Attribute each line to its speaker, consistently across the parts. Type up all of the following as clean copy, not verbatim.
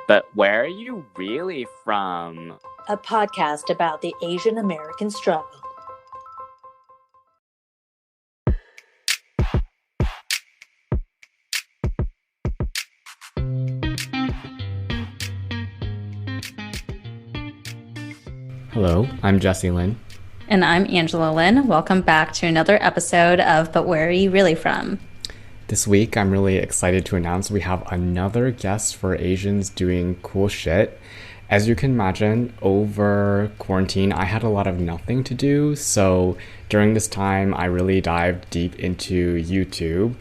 Speaker 1: But where are you really from?
Speaker 2: A podcast about the Asian American struggle.
Speaker 3: Hello, I'm Jesse Lynn.
Speaker 4: And I'm Angela Lynn. Welcome back to another episode of But Where Are You Really From?
Speaker 3: This week, I'm really excited to announce we have another guest for Asians doing cool shit. As you can imagine, over quarantine, I had a lot of nothing to do. So during this time, I really dived deep into YouTube.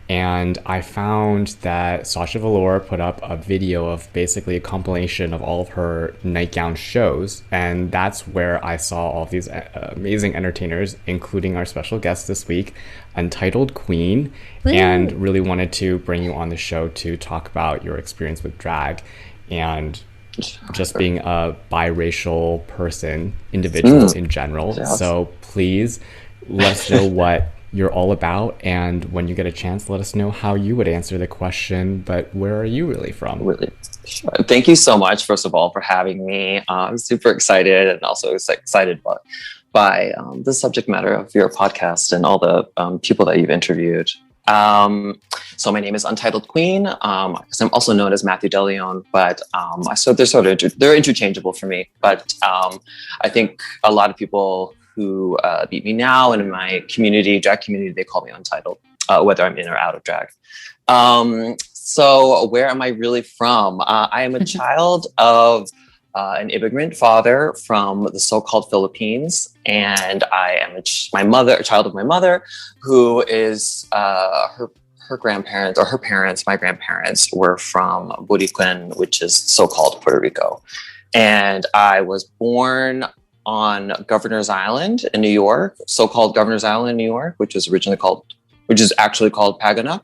Speaker 3: And I found that Sasha Velour put up a video of basically a compilation of all of her nightgown shows. And that's where I saw all of these amazing entertainers, including our special guest this week, Untitled Queen, and really wanted to bring you on the show to talk about your experience with drag and just being a biracial person, individual in general.
Speaker 5: Yes.
Speaker 3: So please let us know what you're all about, and when you get a chance, let us know how you would answer the question, but where are you really from?
Speaker 5: Really. Thank you so much, first of all, for having me. I'm super excited and also excited by the subject matter of your podcast and all the people that you've interviewed. So my name is Untitled Queen. I'm also known as Matthew DeLeon, but they're interchangeable for me. But I think a lot of people who meet me now and in my community, drag community, they call me Untitled, whether I'm in or out of drag. So where am I really from? I am a child of an immigrant father from the so-called Philippines, and I am a child of my mother, who is her grandparents or her parents, my grandparents, were from Burican, which is so-called Puerto Rico, and I was born on Governor's Island in New York, so-called Governor's Island in New York, which is actually called Paganuk.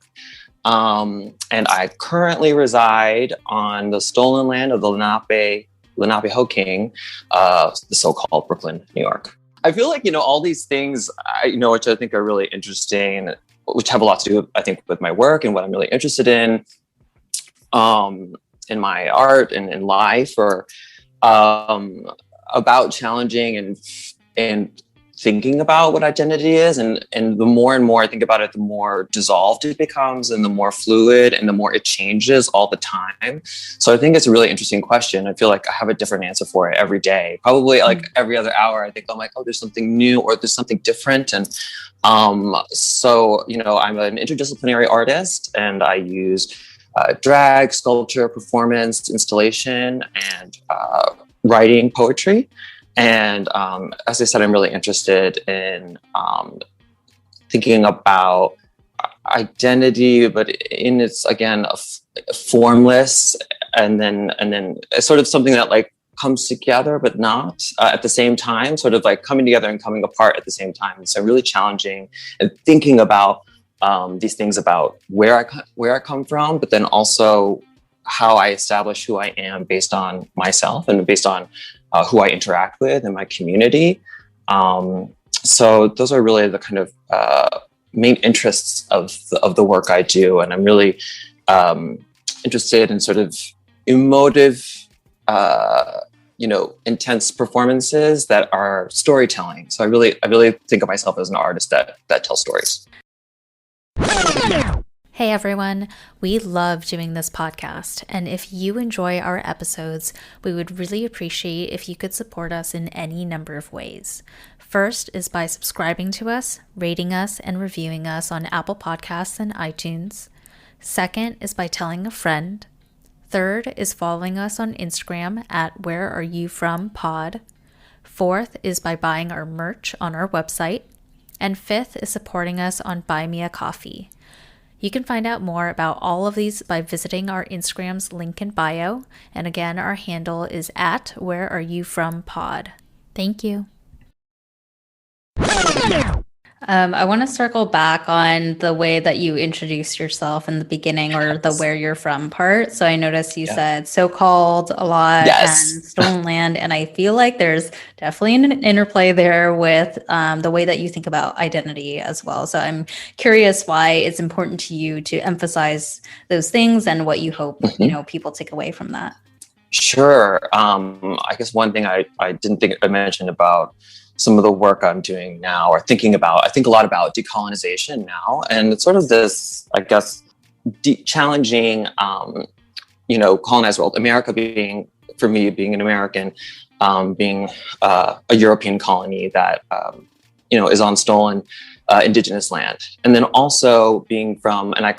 Speaker 5: And I currently reside on the stolen land of the Lenape-Ho-King, the so-called Brooklyn, New York. I feel like, all these things, which I think are really interesting, which have a lot to do, I think, with my work and what I'm really interested in my art and in life, or about challenging and thinking about what identity is. And the more and more I think about it, the more dissolved it becomes and the more fluid and the more it changes all the time. So I think it's a really interesting question. I feel like I have a different answer for it every day. Probably like every other hour, I think I'm like, oh, there's something new or there's something different. And so, I'm an interdisciplinary artist, and I use drag, sculpture, performance, installation, and writing poetry. And as I said, I'm really interested in thinking about identity, but in its, again, formless, and then sort of something that like comes together, but not at the same time, sort of like coming together and coming apart at the same time. And so really challenging and thinking about these things about where I come from, but then also how I establish who I am based on myself and based on who I interact with in my community. So those are really the kind of main interests of the work I do. And I'm really interested in sort of emotive, intense performances that are storytelling. So I really think of myself as an artist that tells stories.
Speaker 4: Hey everyone, we love doing this podcast, and if you enjoy our episodes, we would really appreciate if you could support us in any number of ways. First is by subscribing to us, rating us, and reviewing us on Apple Podcasts and iTunes. Second is by telling a friend. Third is following us on Instagram at whereareyoufrompod. Fourth is by buying our merch on our website. And fifth is supporting us on Buy Me a Coffee. You can find out more about all of these by visiting our Instagram's link in bio. And again, our handle is at whereareyoufrompod. Thank you. I want to circle back on the way that you introduced yourself in the beginning, or the where you're from part. So I noticed you said so-called a lot and stolen land. And I feel like there's definitely an interplay there with the way that you think about identity as well. So I'm curious why it's important to you to emphasize those things and what you hope, people take away from that.
Speaker 5: Sure. I guess one thing I didn't think I mentioned about some of the work I'm doing now or thinking about, I think a lot about decolonization now. And it's sort of this, I guess, challenging, colonized world. America being, for me, being an American, being a European colony that, is on stolen indigenous land. And then also being from, and I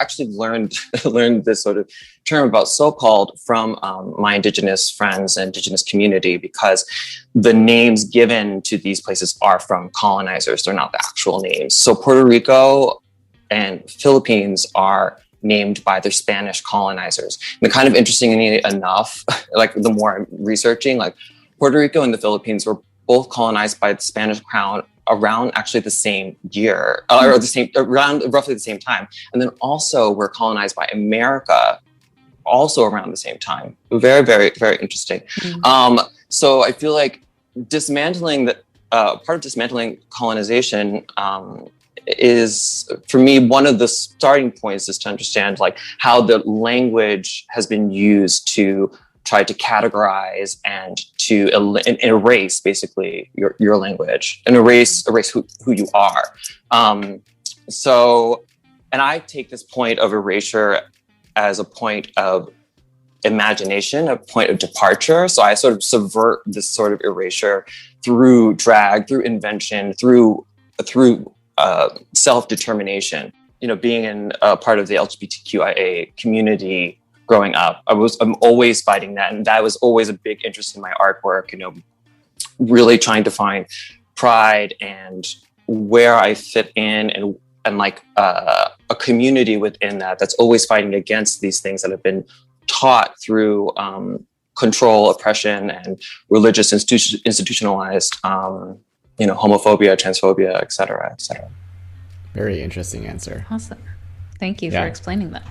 Speaker 5: actually learned this sort of term about so-called from my indigenous friends and indigenous community, because the names given to these places are from colonizers. They're not the actual names. So Puerto Rico and Philippines are named by their Spanish colonizers. And kind of interestingly enough, like the more I'm researching, like Puerto Rico and the Philippines were both colonized by the Spanish crown around actually the same year, or around roughly the same time. And then also were colonized by America also around the same time. Very, very, very interesting. So I feel like part of dismantling colonization is, for me, one of the starting points is to understand like how the language has been used to try to categorize and to erase basically your language and erase who you are. And I take this point of erasure as a point of imagination, a point of departure. So I sort of subvert this sort of erasure through drag, through invention, through self-determination. Being in a part of the LGBTQIA community growing up, I'm always fighting that. And that was always a big interest in my artwork, really trying to find pride and where I fit in and like a community within that's always fighting against these things that have been taught through control, oppression, and religious institutionalized, homophobia, transphobia, et cetera, et cetera.
Speaker 3: Very interesting answer.
Speaker 4: Awesome. Thank you for explaining that.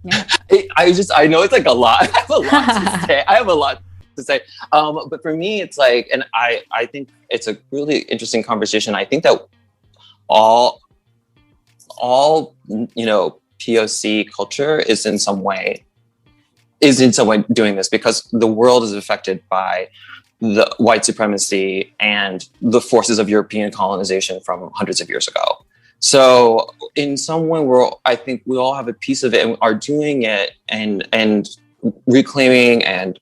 Speaker 4: Yeah.
Speaker 5: I know it's like a lot. I have a lot to say. But for me, it's like, and I think it's a really interesting conversation. I think that all POC culture is in some way doing this, because the world is affected by the white supremacy and the forces of European colonization from hundreds of years ago. So in some way, I think we all have a piece of it and are doing it and reclaiming and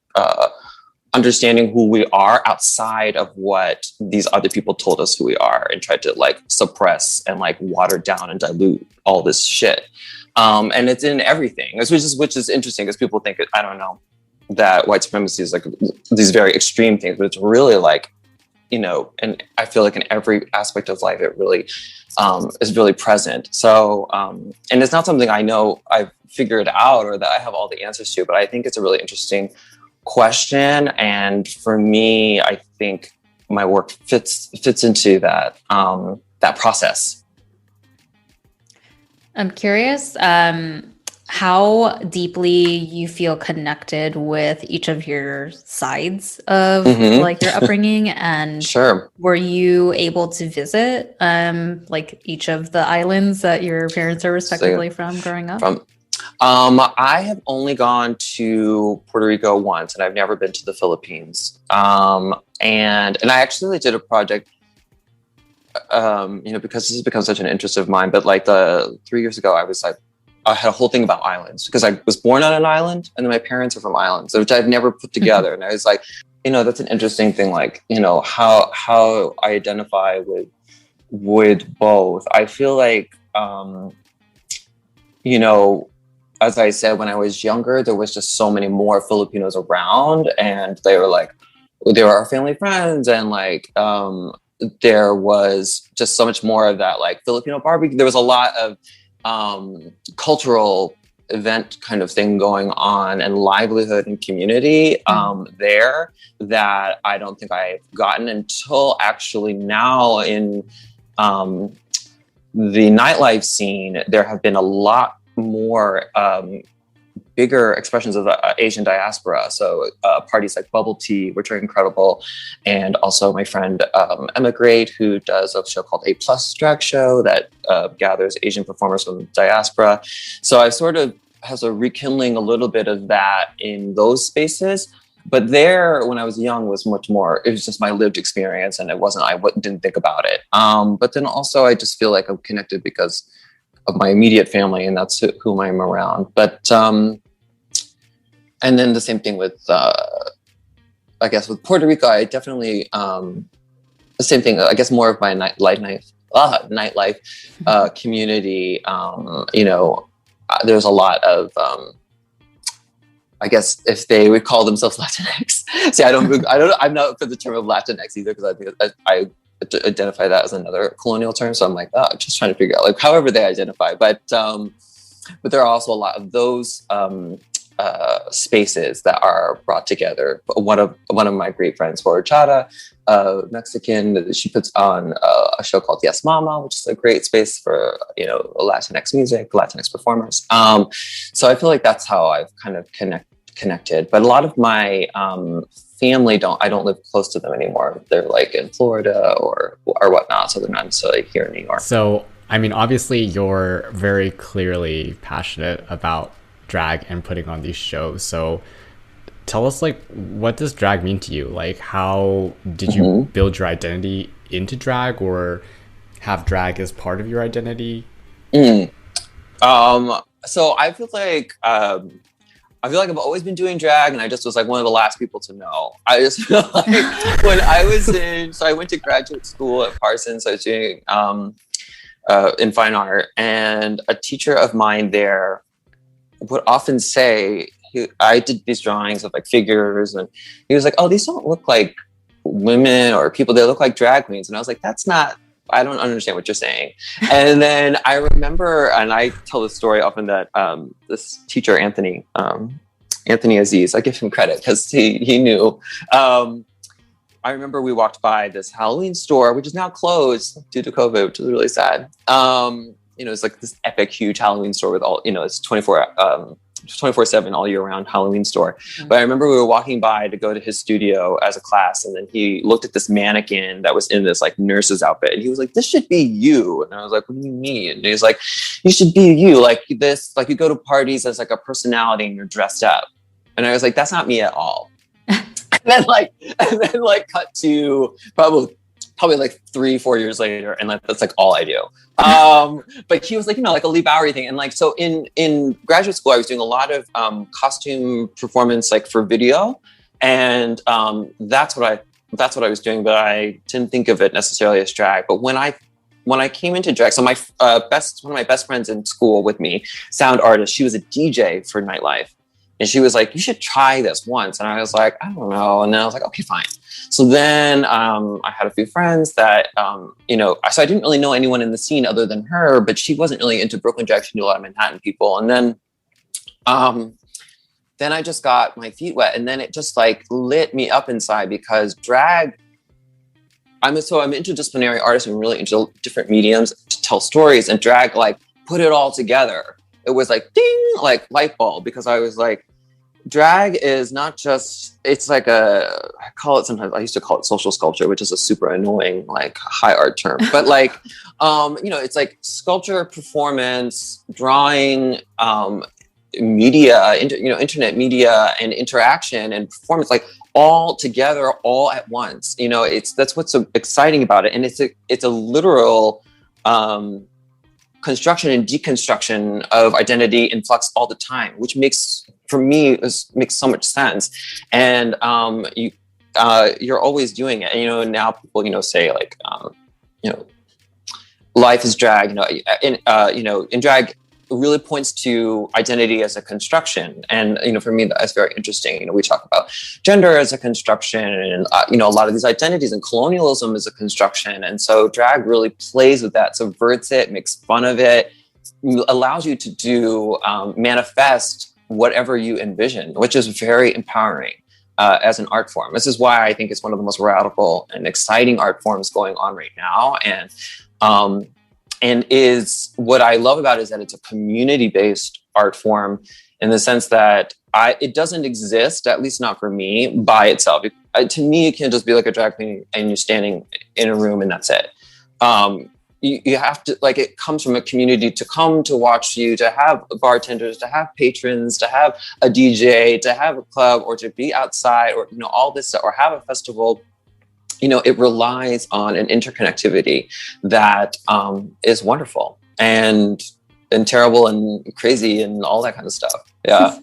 Speaker 5: understanding who we are outside of what these other people told us who we are, and tried to like suppress and like water down and dilute all this shit. And it's in everything, which is interesting, because people think, I don't know, that white supremacy is like these very extreme things, but it's really like, and I feel like in every aspect of life, it really is really present. So, and it's not something I know I've figured out or that I have all the answers to, but I think it's a really interesting question. And for me, I think my work fits into that process.
Speaker 4: I'm curious how deeply you feel connected with each of your sides of like your upbringing, and
Speaker 5: sure,
Speaker 4: were you able to visit like each of the islands that your parents are respectively from growing up?
Speaker 5: I have only gone to Puerto Rico once, and I've never been to the Philippines. And I actually did a project, because this has become such an interest of mine. But like 3 years ago, I had a whole thing about islands, because I was born on an island, and then my parents are from islands, which I've never put together. And I was like, that's an interesting thing. Like, how I identify with both. I feel like, as I said, when I was younger, there was just so many more Filipinos around, and they were our family friends, and like, there was just so much more of that, like Filipino barbecue. There was a lot of cultural event kind of thing going on, and livelihood and community there, that I don't think I've gotten until actually now in the nightlife scene. There have been a lot more bigger expressions of the Asian diaspora. So parties like Bubble Tea, which are incredible. And also my friend Emma Great, who does a show called A+ drag show that gathers Asian performers from the diaspora. So I sort of has a rekindling a little bit of that in those spaces. But there, when I was young, was much more, it was just my lived experience, and it wasn't, didn't think about it. But then also I just feel like I'm connected because of my immediate family, and that's whom I'm around. But, and then the same thing with, I guess with Puerto Rico, I definitely, the same thing, I guess more of my nightlife community, you know, there's a lot of, I guess if they would call themselves Latinx. See, I'm not for the term of Latinx either, because I think I identify that as another colonial term. So I'm like, just trying to figure out like however they identify. But there are also a lot of those spaces that are brought together. One of my great friends, Chada, Mexican, she puts on a show called Yes Mama, which is a great space for, you know, Latinx music, Latinx performers. So I feel like that's how I've kind of connected. But a lot of my family I don't live close to them anymore. They're like in Florida or whatnot, so they're not necessarily here in New York.
Speaker 3: So, I mean, obviously you're very clearly passionate about drag and putting on these shows. So tell us, like, what does drag mean to you? Like, how did you build your identity into drag, or have drag as part of your identity?
Speaker 5: So I feel like I've always been doing drag, and I just was like one of the last people to know. I just feel like when I went to graduate school at Parsons. I was doing in fine art, and a teacher of mine there would often say, I did these drawings of like figures, and he was like, "Oh, these don't look like women or people; they look like drag queens." And I was like, I don't understand what you're saying. And then I remember, and I tell this story often, that this teacher, Anthony Aziz, I give him credit because he knew. I remember we walked by this Halloween store, which is now closed due to COVID, which is really sad. You know, it's like this epic, huge Halloween store with all, you know, it's 24/7 all year round Halloween store. But I remember we were walking by to go to his studio as a class, and then he looked at this mannequin that was in this like nurse's outfit, and he was like, "This should be you." And I was like, "What do you mean?" And he's like, "You should be you, like this, like you go to parties as like a personality and you're dressed up." And I was like, "That's not me at all." and then cut to probably like 3-4 years later, and that's like all I do. But he was like, you know, like a Lee Bowery thing. And like, so in graduate school, I was doing a lot of costume performance, like for video. And that's what I was doing, but I didn't think of it necessarily as drag. But when I came into drag, so one of my best friends in school with me, sound artist, she was a DJ for nightlife. And she was like, "You should try this once." And I was like, "I don't know." And then I was like, "Okay, fine." So then I had a few friends that, you know, so I didn't really know anyone in the scene other than her, but she wasn't really into Brooklyn drag. She knew a lot of Manhattan people. And then I just got my feet wet, and then it just like lit me up inside, because drag, I'm interdisciplinary artist and really into different mediums to tell stories, and drag like put it all together. It was like ding, like light bulb, because I was like, drag is not just, it's like I used to call it social sculpture, which is a super annoying, like high art term. But like, you know, it's like sculpture, performance, drawing, media, internet media and interaction and performance, like all together, all at once. You know, that's what's so exciting about it. And it's a literal, construction and deconstruction of identity in flux all the time, which makes so much sense. And you're always doing it. And, you know, now people, you know, say like, you know, life is drag. You know, in drag really points to identity as a construction. And, you know, for me, that's very interesting. You know, we talk about gender as a construction, and, you know, a lot of these identities, and colonialism as a construction. And so drag really plays with that, subverts it, makes fun of it, allows you to do, manifest whatever you envision, which is very empowering as an art form. This is why I think it's one of the most radical and exciting art forms going on right now. And is what I love about it is that it's a community-based art form, in the sense that it doesn't exist, at least not for me, by itself. To me, it can just be like a drag queen and you're standing in a room and that's it. you have to, like, it comes from a community to come to watch you, to have bartenders, to have patrons, to have a DJ, to have a club, or to be outside, or, you know, all this stuff, or have a festival. You know, it relies on an interconnectivity that is wonderful and terrible and crazy and all that kind of stuff. Yeah.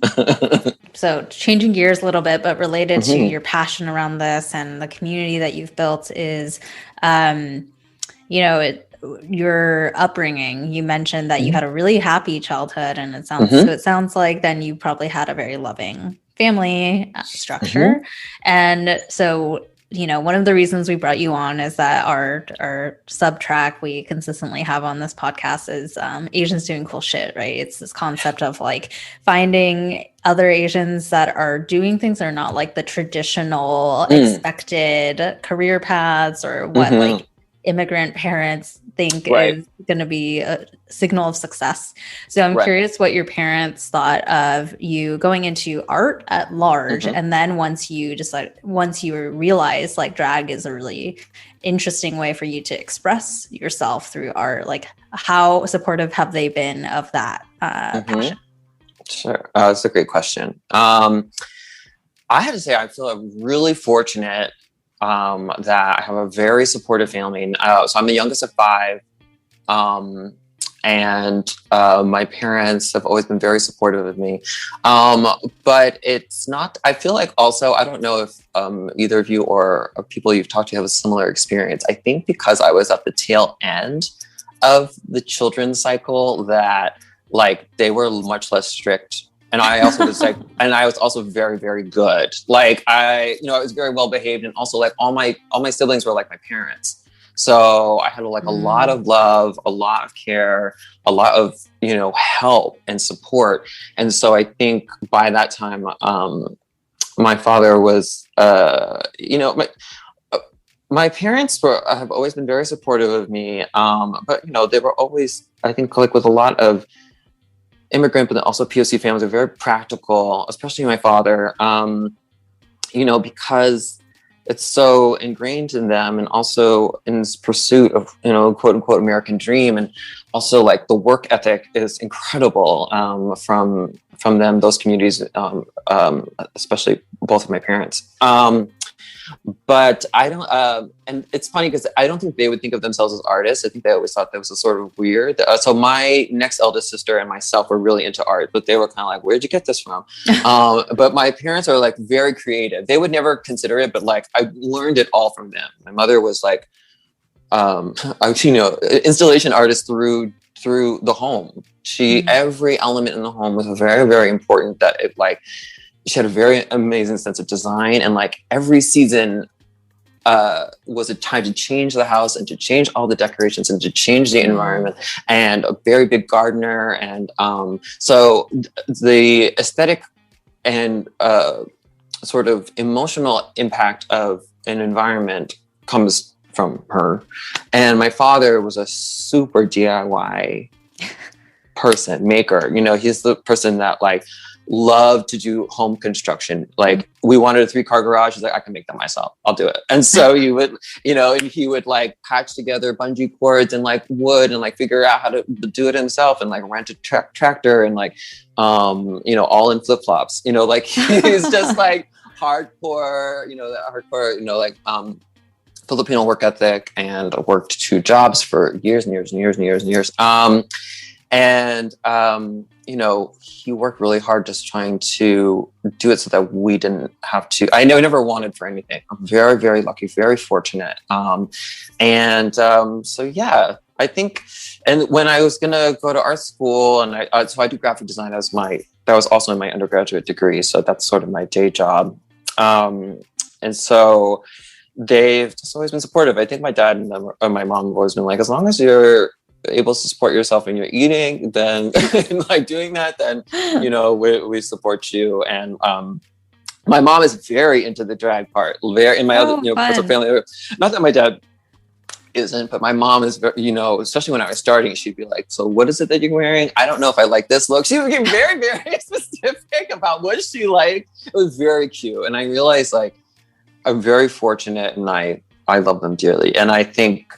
Speaker 4: So changing gears a little bit, but related to your passion around this and the community that you've built is, you know, your upbringing. You mentioned that you had a really happy childhood, and it sounds like then you probably had a very loving family structure. And so, you know, one of the reasons we brought you on is that our sub-track we consistently have on this podcast is Asians doing cool shit, right? It's this concept of like finding other Asians that are doing things that are not like the traditional expected career paths or what like immigrant parents think is going to be a signal of success. So I'm curious what your parents thought of you going into art at large. And then once you realize like drag is a really interesting way for you to express yourself through art, like how supportive have they been of that passion?
Speaker 5: Sure. That's a great question. I have to say, I feel really fortunate that I have a very supportive family. So I'm the youngest of 5. And my parents have always been very supportive of me. But it's not, I feel like also, I don't know if either of you or people you've talked to have a similar experience. I think because I was at the tail end of the children's cycle that like they were much less strict. And I also was like, and I was also very, very good. Like I was very well behaved, and also like all my siblings were like my parents. So I had like a lot of love, a lot of care, a lot of, you know, help and support. And so I think by that time, my father was, you know, my parents have always been very supportive of me. But you know, they were always, I think, like with a lot of immigrant, but then also POC families are very practical, especially my father, you know, because it's so ingrained in them, and also in this pursuit of, you know, quote unquote American dream. And also like the work ethic is incredible from them, those communities, especially both of my parents. But I don't, and it's funny because I don't think they would think of themselves as artists. I think they always thought that was a sort of weird. So my next eldest sister and myself were really into art, but they were kind of like, where'd you get this from? But my parents are like very creative. They would never consider it, but like I learned it all from them. My mother was like, you know, installation artist through the home. Every element in the home was very, very important, that it like, she had a very amazing sense of design, and like every season was a time to change the house and to change all the decorations and to change the environment, and a very big gardener. And so the aesthetic and sort of emotional impact of an environment comes from her. And my father was a super DIY maker. You know, he's the person that like loved to do home construction. Like we wanted a 3-car garage. He's like, I can make that myself. I'll do it. And so he would, you know, and he would like patch together bungee cords and like wood and like figure out how to do it himself, and like rent a tractor and like, you know, all in flip flops, you know, like he's just like hardcore, like, Filipino work ethic, and worked 2 jobs for years and years and years and years and years. You know, he worked really hard just trying to do it so that we didn't have to. I never wanted for anything. I'm very, very lucky, very fortunate. So yeah, I think, and when I was gonna go to art school, and so I do graphic design that was also in my undergraduate degree. So that's sort of my day job. And so they've just always been supportive. I think my dad and my mom have always been like, as long as you're able to support yourself and you're eating, then like doing that, then, you know, we support you. And my mom is very into the drag part. Very in my other, you know, parts of family. Not that my dad isn't, but my mom is very, you know, especially when I was starting, she'd be like, so what is it that you're wearing? I don't know if I like this look. She became very, very specific about what she liked. It was very cute. And I realized like I'm very fortunate, and I love them dearly. And I think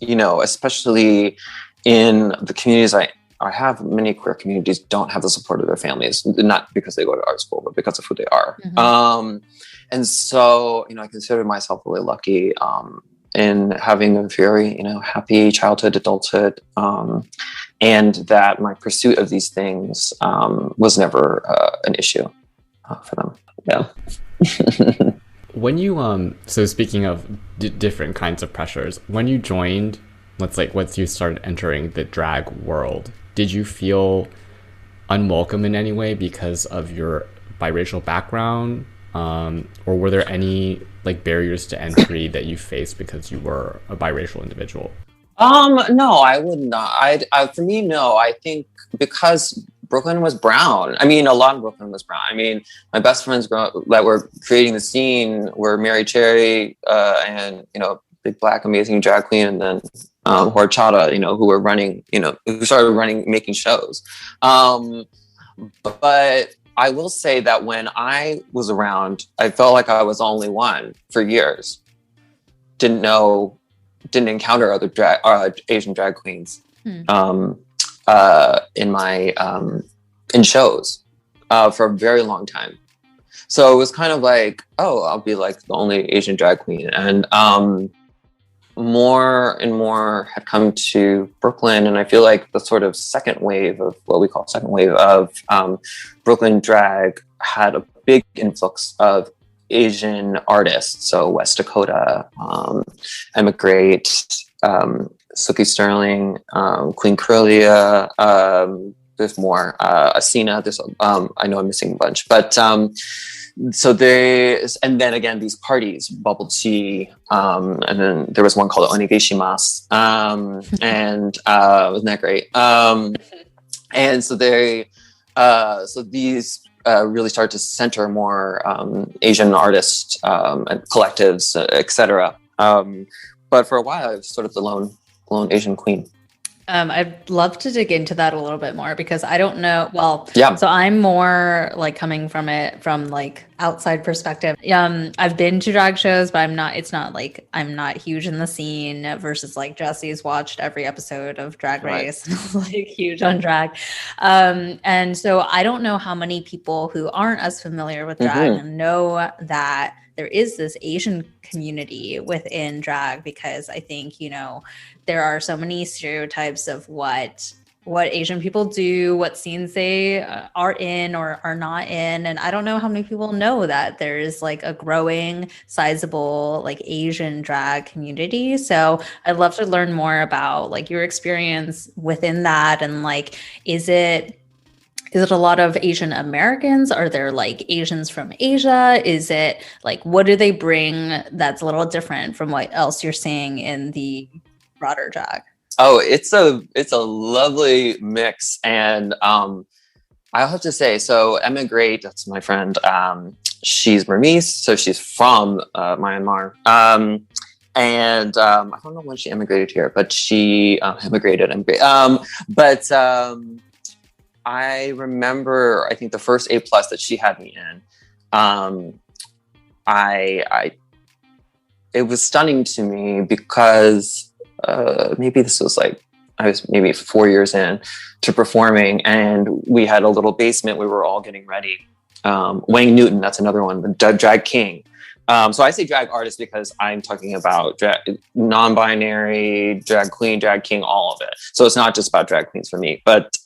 Speaker 5: especially in the communities I have, many queer communities don't have the support of their families, not because they go to art school, but because of who they are. And so, I consider myself really lucky in having a very, happy childhood, adulthood, and that my pursuit of these things was never an issue for them. Yeah.
Speaker 3: When you so speaking of different kinds of pressures, when you joined, once you started entering the drag world, did you feel unwelcome in any way because of your biracial background, or were there any barriers to entry that you faced because you were a biracial individual?
Speaker 5: No, I would not. For me, no. I think because Brooklyn was brown. I mean, a lot of Brooklyn was brown. I mean, my best friends that were creating the scene were Mary Cherry and big black amazing drag queen, and then Horchata, who were running, who started making shows. But I will say that when I was around, I felt like I was the only one for years. Didn't encounter other Asian drag queens in shows for a very long time. So it was kind of like, oh, I'll be like the only Asian drag queen. And more and more had come to Brooklyn, and I feel like the sort of second wave of Brooklyn drag had a big influx of Asian artists. So West Dakota, Emma Great, Suki Sterling, Queen Curlia, there's more, Asina, there's I know I'm missing a bunch, but so and then again, these parties, bubble tea, and then there was one called Onegaishimasu, and wasn't that great? And so these really started to center more Asian artists and collectives, etc. But for a while, I was sort of the lone Asian queen.
Speaker 4: I'd love to dig into that a little bit more because I don't know. Well,
Speaker 5: yeah.
Speaker 4: So I'm more coming from it from outside perspective. I've been to drag shows, but it's not I'm not huge in the scene versus Jesse's watched every episode of Drag Race, right. Huge on drag. And so I don't know how many people who aren't as familiar with drag know that there is this Asian community within drag, because I think, there are so many stereotypes of what Asian people do, what scenes they are in or are not in. And I don't know how many people know that there is a growing, sizable, Asian drag community. So I'd love to learn more about your experience within that. And is it a lot of Asian Americans? Are there Asians from Asia? Is it what do they bring that's a little different from what else you're seeing in the broader drag?
Speaker 5: Oh, it's a lovely mix. And I'll have to say, so Emma Great, that's my friend. She's Burmese, so she's from Myanmar. And I don't know when she immigrated here, but she immigrated. But I remember, I think the first A+ that she had me in, it was stunning to me because maybe this was I was maybe 4 years in to performing, and we had a little basement. We were all getting ready. Wayne Newton, that's another one, the drag king. So I say drag artist because I'm talking about non-binary, drag queen, drag king, all of it. So it's not just about drag queens for me. But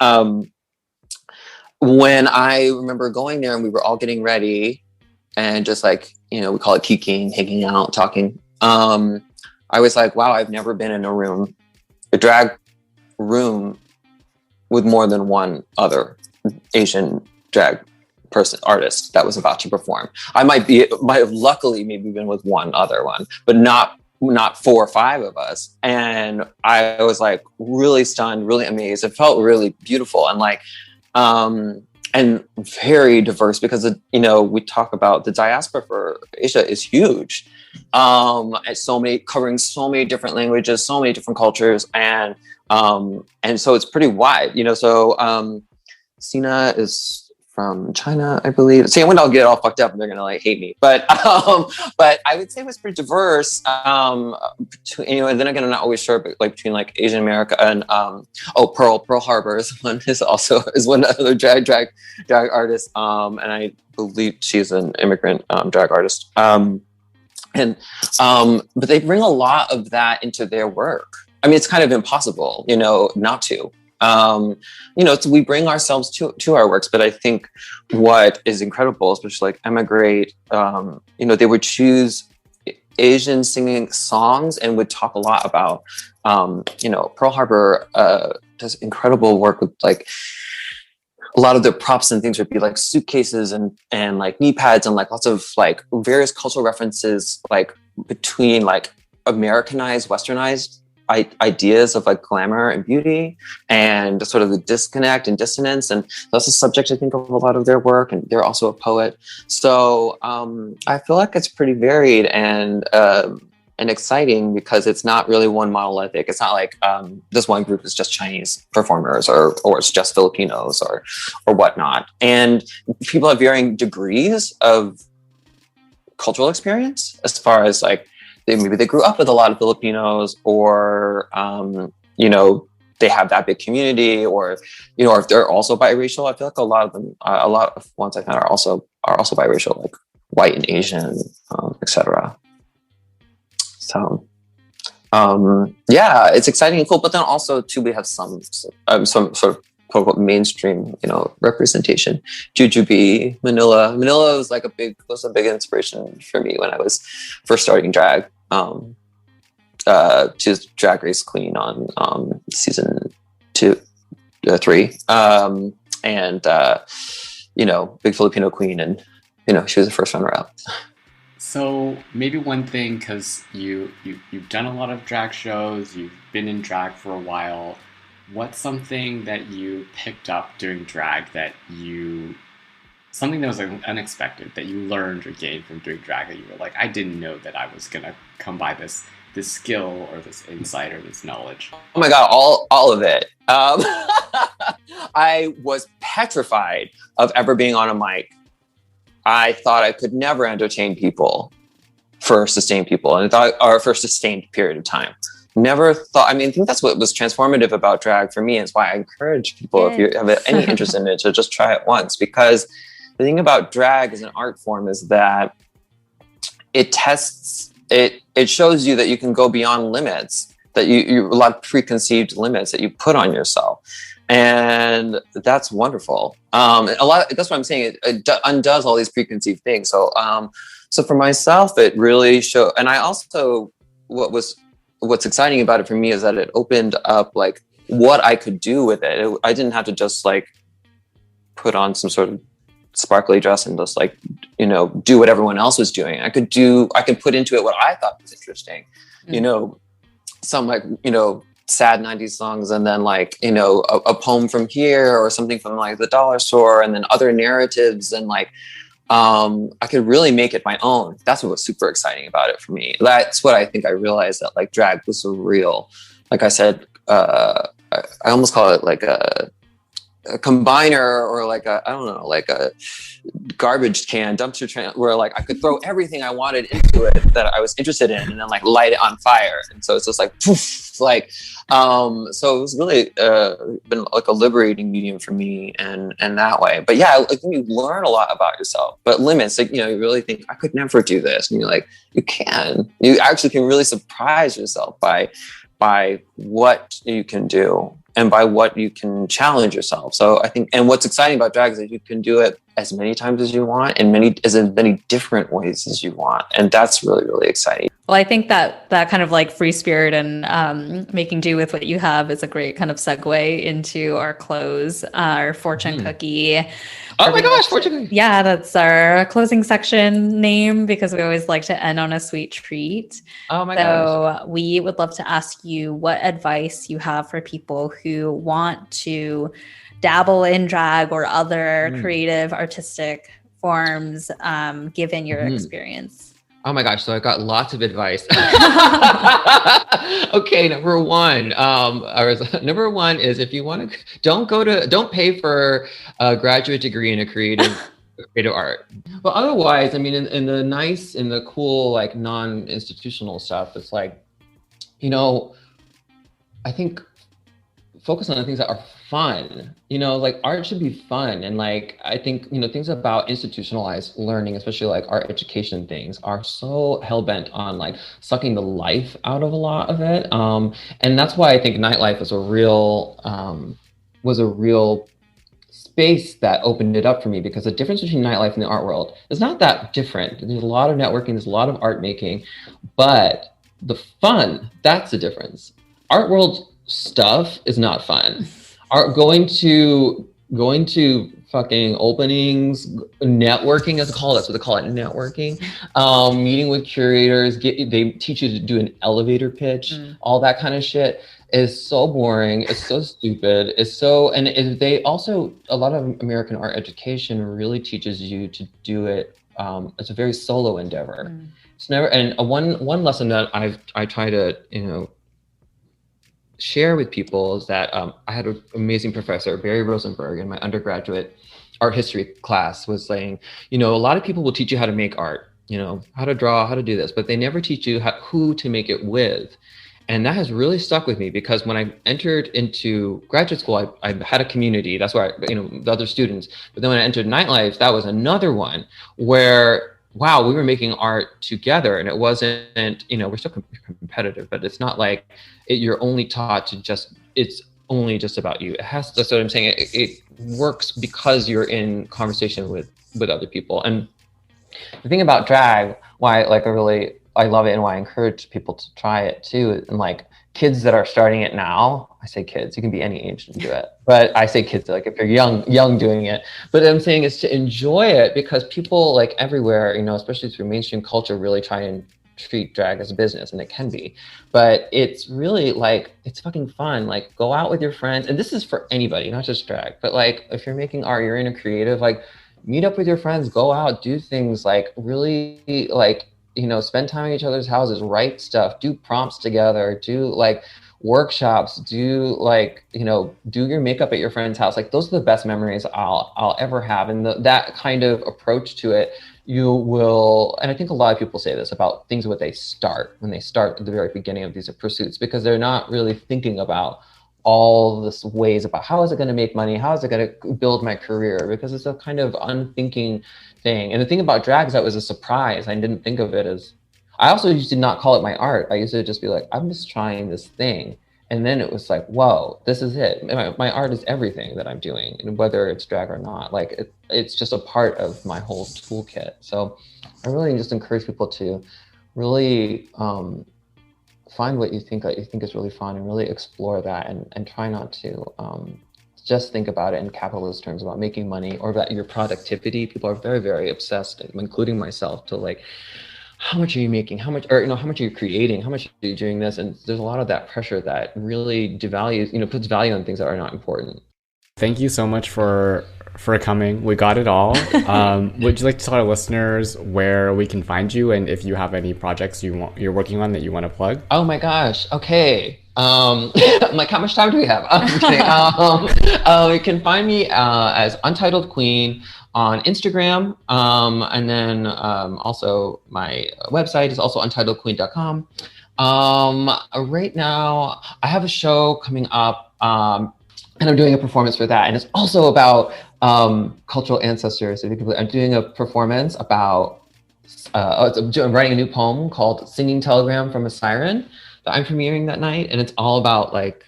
Speaker 5: when I remember going there and we were all getting ready and just we call it kikiing, hanging out, talking. I was like, wow, I've never been in a drag room with more than one other Asian drag artist that was about to perform. I might have luckily maybe been with one other one, but not 4 or 5 of us. And I was really stunned, really amazed. It felt really beautiful and very diverse because we talk about the diaspora for Asia is huge. Covering so many different languages, so many different cultures, and so it's pretty wide. So Sina is from China, I believe. See, when I'll get all fucked up and they're gonna like hate me. But I would say it was pretty diverse. And then again, I'm not always sure, but like between like Asian America and Pearl Harbor is one other drag artist. And I believe she's an immigrant drag artist. But they bring a lot of that into their work. I mean, it's kind of impossible, not to. We bring ourselves to our works, but I think what is incredible, especially like Emigrate, they would choose Asian singing songs and would talk a lot about, Pearl Harbor does incredible work with like a lot of the props and things would be like suitcases and like knee pads and like lots of like various cultural references, like between like Americanized, Westernized ideas of like glamour and beauty and sort of the disconnect and dissonance. And that's a subject, I think, of a lot of their work. And they're also a poet. So I feel like it's pretty varied and exciting because it's not really one monolithic. It's not like this one group is just Chinese performers or it's just Filipinos or whatnot. And people have varying degrees of cultural experience as far as like, maybe they grew up with a lot of Filipinos or, they have that big community or, if they're also biracial. I feel like a lot of ones I found are also biracial, like white and Asian, etc. So, it's exciting and cool. But then also too, we have some sort of quote unquote mainstream, representation. Jujubee, Manila was a big inspiration for me when I was first starting drag. She's Drag Race Queen on season 3, big Filipino queen, and she was the first runner up.
Speaker 3: So maybe one thing, because you've done a lot of drag shows, you've been in drag for a while. What's something that you picked up doing drag something that was unexpected that you learned or gained from doing drag that you were like, I didn't know that I was gonna come by this skill or this insight or this knowledge?
Speaker 5: Oh my God, all of it. I was petrified of ever being on a mic. I thought I could never entertain people for a sustained period of time. Never thought, I think that's what was transformative about drag for me. It's why I encourage people, if you have any interest in it, to just try it once. Because the thing about drag as an art form is that it shows you that you can go beyond limits, that you a lot of preconceived limits that you put on yourself. And that's wonderful. That's what I'm saying. It undoes all these preconceived things. So for myself, it really showed. And I also, what's exciting about it for me is that it opened up like what I could do with it. I didn't have to just like put on some sort of sparkly dress and just like, do what everyone else was doing. I could put into it what I thought was interesting, some like, sad 90s songs and then like, a poem from here or something from like the dollar store and then other narratives and like, I could really make it my own. That's what was super exciting about it for me. That's what I think I realized, that like drag was so real. Like I said, I almost call it like a combiner or like a garbage can, dumpster can, where like I could throw everything I wanted into it that I was interested in and then like light it on fire. And so it's just like, poof, like, so it was really been like a liberating medium for me and that way. But yeah, like you learn a lot about yourself, but limits, like, you really think I could never do this. And you're like, you actually can really surprise yourself by what you can do and by what you can challenge yourself. So I think, and what's exciting about drag is that you can do it as many times as you want and in many different ways as you want. And that's really, really exciting.
Speaker 4: Well, I think that kind of like free spirit and making do with what you have is a great kind of segue into our close, our fortune cookie.
Speaker 5: Oh my gosh, fortune cookie.
Speaker 4: Yeah, that's our closing section name because we always like to end on a sweet treat.
Speaker 5: Oh my gosh.
Speaker 4: So we would love to ask you what advice you have for people who want to dabble in drag or other creative artistic forms, given your experience.
Speaker 6: Oh my gosh, so I've got lots of advice. Okay, number one, number one is if you want to, don't pay for a graduate degree in a creative art. But otherwise, I mean, in the cool, like non-institutional stuff, it's like, I think focus on the things that are fun, like art should be fun. And like, I think, things about institutionalized learning, especially like art education things, are so hell-bent on like sucking the life out of a lot of it. And that's why I think nightlife was a real space that opened it up for me, because the difference between nightlife and the art world is not that different. There's a lot of networking, there's a lot of art making, but the fun, that's the difference. Art world stuff is not fun. Going to fucking openings, networking, that's what they call it, networking. Meeting with curators, they teach you to do an elevator pitch, all that kind of shit is so boring. It's so stupid. They also, a lot of American art education really teaches you to do it. It's a very solo endeavor. It's never, and one lesson that I try to, share with people is that I had an amazing professor, Barry Rosenberg, in my undergraduate art history class, was saying, a lot of people will teach you how to make art, how to draw, how to do this, but they never teach you who to make it with. And that has really stuck with me, because when I entered into graduate school, I had a community. That's where the other students. But then when I entered nightlife, that was another one where, wow, we were making art together, and it wasn't, we're still competitive, but it's not like you're only taught to it's only just about you. That's what I'm saying. It works because you're in conversation with other people. And the thing about drag, why I love it and why I encourage people to try it too. And like kids that are starting it now, I say kids, you can be any age to do it, but I say kids, like if you're young doing it. But what I'm saying is to enjoy it, because people like everywhere, especially through mainstream culture, really try and treat drag as a business, and it can be, but it's really like, it's fucking fun. Like go out with your friends, and this is for anybody, not just drag, but like if you're making art, you're in a creative, like meet up with your friends, go out, do things, like really like, spend time at each other's houses, write stuff, do prompts together, do like workshops, do like, do your makeup at your friend's house. Like those are the best memories I'll ever have. And that kind of approach to it, you will, and I think a lot of people say this about things when they start at the very beginning of these pursuits, because they're not really thinking about all this ways about how is it going to make money? How is it going to build my career? Because it's a kind of unthinking thing. And the thing about drag is that was a surprise. I didn't think of it as, I also used to not call it my art. I used to just be like, I'm just trying this thing. And then it was like, whoa, this is it. My art is everything that I'm doing, and whether it's drag or not, like it's just a part of my whole toolkit. So I really just encourage people to really, find what you think is really fun, and really explore that, and try not to just think about it in capitalist terms about making money or about your productivity. People are very, very obsessed, including myself, to like, how much are you making? How much, or how much are you creating? How much are you doing this? And there's a lot of that pressure that really devalues, puts value on things that are not important.
Speaker 3: Thank you so much for coming. We got it all. Would you like to tell our listeners where we can find you, and if you have any projects you're working on that you want to plug?
Speaker 6: Oh my gosh. Okay. I'm like, how much time do we have? I'm kidding. You can find me as Untitled Queen on Instagram, and then also my website is also untitledqueen.com. Right now, I have a show coming up. And I'm doing a performance for that. And it's also about cultural ancestors. I'm doing a performance about, I'm writing a new poem called Singing Telegram from a Siren that I'm premiering that night. And it's all about like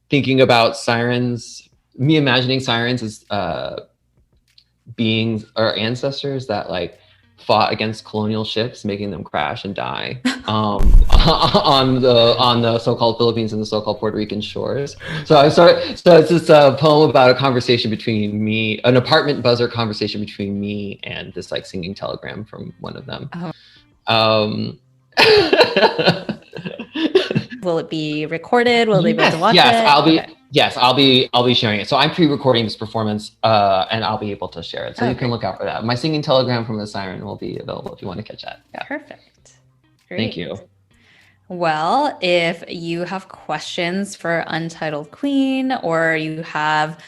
Speaker 6: thinking about sirens, me imagining sirens as beings or ancestors that like fought against colonial ships, making them crash and die on the so-called Philippines and the so-called Puerto Rican shores. So it's just a poem about a conversation between me, an apartment buzzer conversation between me and this like singing telegram from one of them.
Speaker 4: Will it be recorded? Will they be able to watch it?
Speaker 6: I'll be sharing it. So I'm pre-recording this performance, and I'll be able to share it. So you can look out for that. My singing telegram from the siren will be available if you want to catch that. Yeah.
Speaker 4: Perfect.
Speaker 6: Thank you.
Speaker 4: Well, if you have questions for Untitled Queen, or you have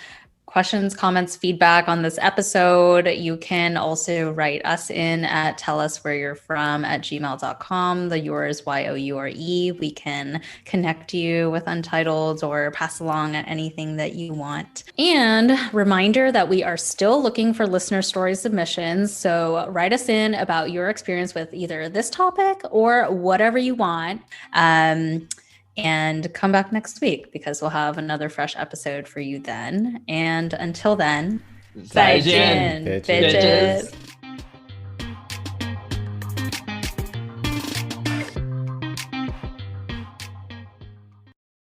Speaker 4: questions, comments, feedback on this episode, you can also write us in at telluswhereyou'refrom@gmail.com. The yours, YOURE. We can connect you with Untitled or pass along anything that you want. And reminder that we are still looking for listener story submissions. So write us in about your experience with either this topic or whatever you want. And come back next week because we'll have another fresh episode for you then. And until then,
Speaker 6: 再见,
Speaker 4: bitches.